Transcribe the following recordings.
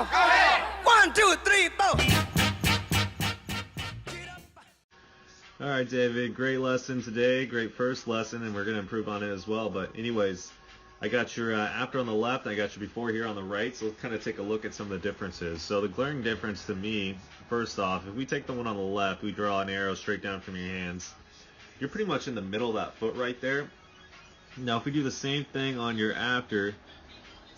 off. Go ahead. 1, 2, 3, 4. All right, David, great lesson today, great first lesson, and we're going to improve on it as well. But anyways, I got your after on the left, I got your before here on the right, so let's kind of take a look at some of the differences. So the glaring difference to me, first off, if we take the one on the left, we draw an arrow straight down from your hands, you're pretty much in the middle of that foot right there. Now if we do the same thing on your after,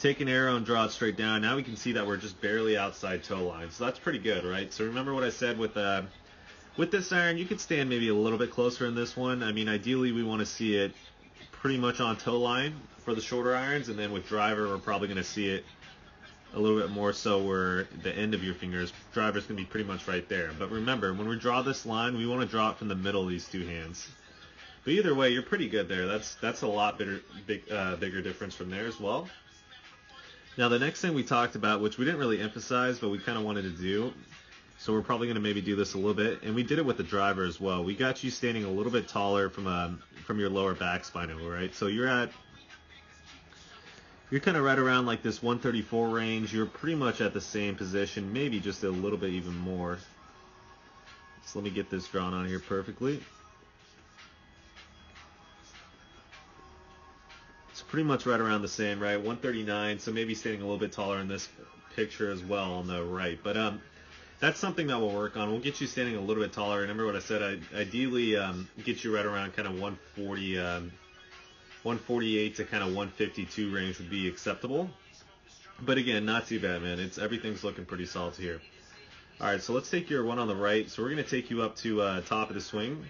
take an arrow and draw it straight down, now we can see that we're just barely outside toe line. So that's pretty good, right? So remember what I said with this iron, you could stand maybe a little bit closer in this one. I mean, ideally we want to see it pretty much on toe line for the shorter irons, and then with driver we're probably going to see it a little bit more so where the end of your fingers, driver's going to be pretty much right there. But remember, when we draw this line, we want to draw it from the middle of these two hands. But either way, you're pretty good there. That's a lot bigger difference from there as well. Now the next thing we talked about, which we didn't really emphasize, but we kind of wanted to do, so we're probably going to maybe do this a little bit, and we did it with the driver as well. We got you standing a little bit taller from your lower back spine, right? So you're kind of right around like this 134 range. You're pretty much at the same position, maybe just a little bit even more. So let me get this drawn on here perfectly. It's pretty much right around the same, right? 139, so maybe standing a little bit taller in this picture as well on the right. But that's something that we'll work on. We'll get you standing a little bit taller. Remember what I said, ideally get you right around kind of 140, 148 to kind of 152 range would be acceptable. But again, not too bad, man. Everything's looking pretty solid here. All right, so let's take your one on the right. So we're going to take you up to top of the swing.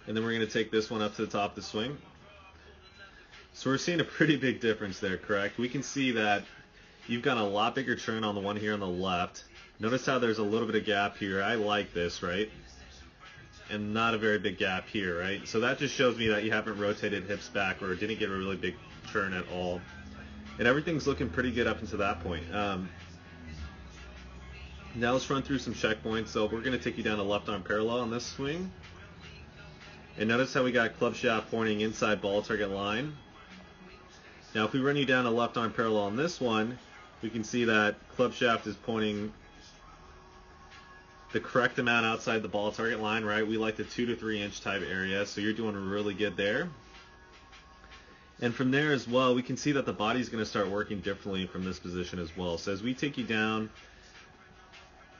And then we're going to take this one up to the top of the swing. So we're seeing a pretty big difference there, correct? We can see that you've got a lot bigger turn on the one here on the left. Notice how there's a little bit of gap here. I like this, right? And not a very big gap here, right? So that just shows me that you haven't rotated hips back or didn't get a really big turn at all. And everything's looking pretty good up until that point. Now let's run through some checkpoints. So we're going to take you down to left arm parallel on this swing. And notice how we got club shaft pointing inside ball target line. Now if we run you down to left arm parallel on this one, we can see that club shaft is pointing the correct amount outside the ball target line, right? We like the 2 to 3 inch type area, so you're doing really good there. And from there as well, we can see that the body's going to start working differently from this position as well. So as we take you down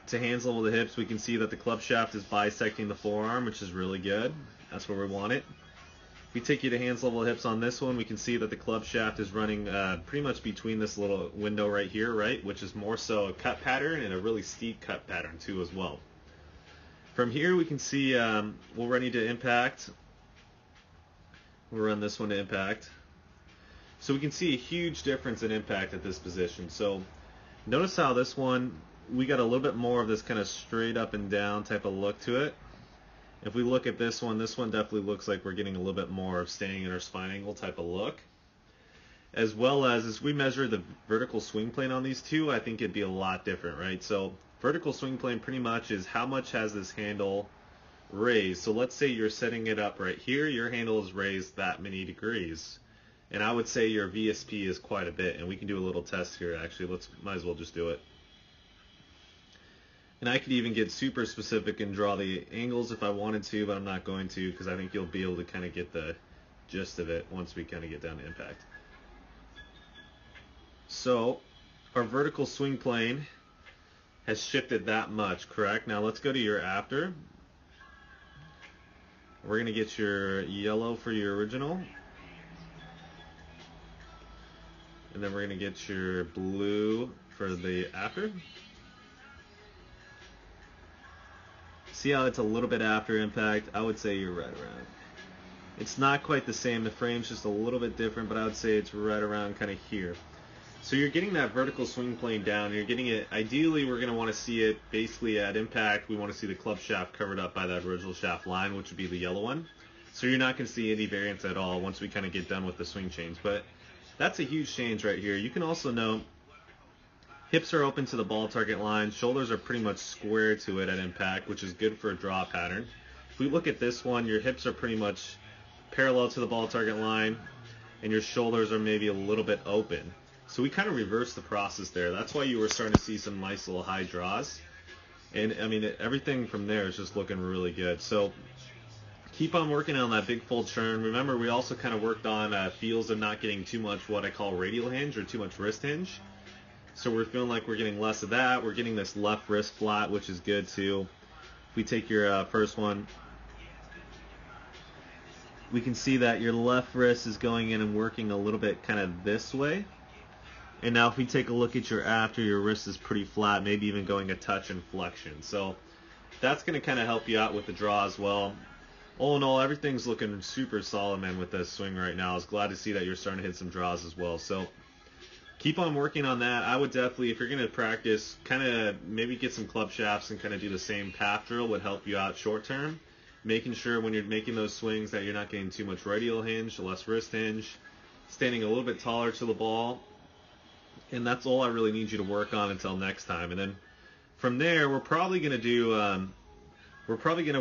to hands level the hips, we can see that the club shaft is bisecting the forearm, which is really good. That's where we want it. If we take you to hands level hips on this one, we can see that the club shaft is running pretty much between this little window right here, right, which is more so a cut pattern and a really steep cut pattern too as well. From here we can see we'll run you to impact. We'll run this one to impact. So we can see a huge difference in impact at this position. So notice how this one, we got a little bit more of this kind of straight up and down type of look to it. If we look at this one definitely looks like we're getting a little bit more of staying in our spine angle type of look. As well as we measure the vertical swing plane on these two, I think it'd be a lot different, right? So vertical swing plane pretty much is how much has this handle raised. So let's say you're setting it up right here, your handle is raised that many degrees. And I would say your VSP is quite a bit, and we can do a little test here actually. Might as well just do it. And I could even get super specific and draw the angles if I wanted to, but I'm not going to because I think you'll be able to kind of get the gist of it once we kind of get down to impact. So our vertical swing plane has shifted that much, correct? Now let's go to your after. We're going to get your yellow for your original. And then we're going to get your blue for the after. See how it's a little bit after impact? I would say you're right around. It's not quite the same. The frame's just a little bit different, but I would say it's right around kind of here. So you're getting that vertical swing plane down. You're getting it, ideally we're going to want to see it basically at impact. We want to see the club shaft covered up by that original shaft line, which would be the yellow one. So you're not going to see any variance at all once we kind of get done with the swing change. But that's a huge change right here. You can also note hips are open to the ball target line. Shoulders are pretty much square to it at impact, which is good for a draw pattern. If we look at this one, your hips are pretty much parallel to the ball target line, and your shoulders are maybe a little bit open. So we kind of reversed the process there. That's why you were starting to see some nice little high draws. And I mean, everything from there is just looking really good. So keep on working on that big full turn. Remember, we also kind of worked on feels of not getting too much what I call radial hinge or too much wrist hinge. So we're feeling like we're getting less of that. We're getting this left wrist flat, which is good too. If we take your first one, we can see that your left wrist is going in and working a little bit kind of this way. And now if we take a look at your after, your wrist is pretty flat, maybe even going a touch in flexion. So that's going to kind of help you out with the draw as well. All in all, everything's looking super solid, man, with this swing right now. I was glad to see that you're starting to hit some draws as well. So keep on working on that. I would definitely, if you're going to practice, kind of maybe get some club shafts and kind of do the same path drill would help you out short term. Making sure when you're making those swings that you're not getting too much radial hinge, less wrist hinge, standing a little bit taller to the ball. And that's all I really need you to work on until next time. And then from there, we're probably going to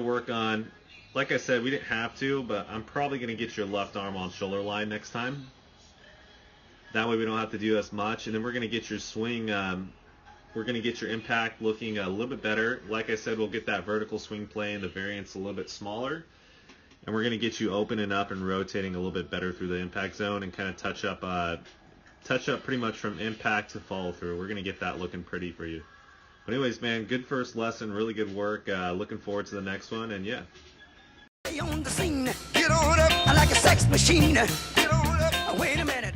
work on, like I said, we didn't have to, but I'm probably going to get your left arm on shoulder line next time. That way we don't have to do as much. And then we're going to get your swing, we're going to get your impact looking a little bit better. Like I said, we'll get that vertical swing play and the variance a little bit smaller. And we're going to get you opening up and rotating a little bit better through the impact zone and kind of touch up pretty much from impact to follow through. We're going to get that looking pretty for you. But anyways, man, good first lesson, really good work. Looking forward to the next one, and yeah. On the scene, get on up like a sex machine. Get on up, wait a minute.